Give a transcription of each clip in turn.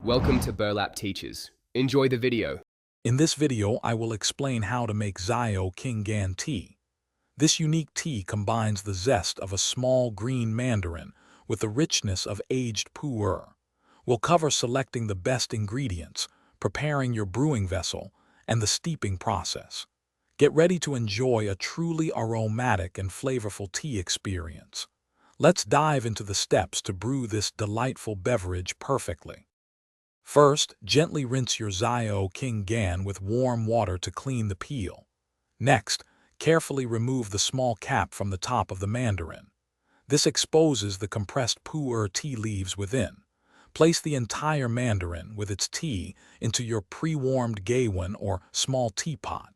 Welcome to Burlap Teachers. Enjoy the video. In this video, I will explain how to make Xiao Qing Gan tea. This unique tea combines the zest of a small green mandarin with the richness of aged pu'er. We'll cover selecting the best ingredients, preparing your brewing vessel, and the steeping process. Get ready to enjoy a truly aromatic and flavorful tea experience. Let's dive into the steps to brew this delightful beverage perfectly. First, gently rinse your Xiao Qing Gan with warm water to clean the peel. Next, carefully remove the small cap from the top of the mandarin. This exposes the compressed pu'er tea leaves within. Place the entire mandarin with its tea into your pre-warmed gaiwan or small teapot.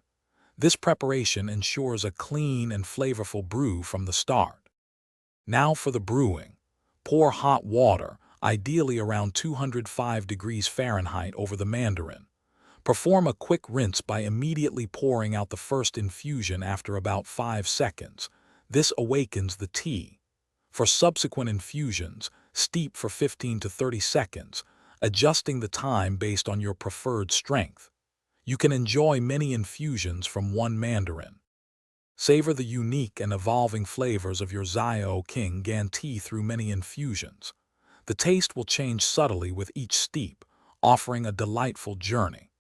This preparation ensures a clean and flavorful brew from the start. Now for the brewing. Pour hot water, ideally around 205 degrees Fahrenheit, over the mandarin. Perform a quick rinse by immediately pouring out the first infusion after about 5 seconds. This awakens the tea. For subsequent infusions, steep for 15 to 30 seconds, adjusting the time based on your preferred strength. You can enjoy many infusions from one mandarin. Savor the unique and evolving flavors of your Xiao Qing Gan tea through many infusions. The taste will change subtly with each steep, offering a delightful journey.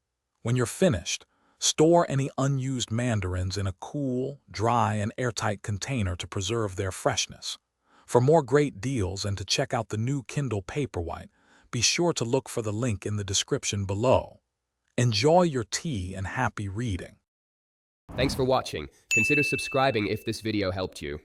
When you're finished, store any unused mandarins in a cool, dry, and airtight container to preserve their freshness. For more great deals and to check out the new Kindle Paperwhite, be sure to look for the link in the description below. Enjoy your tea and happy reading. Thanks for watching. Consider subscribing if this video helped you.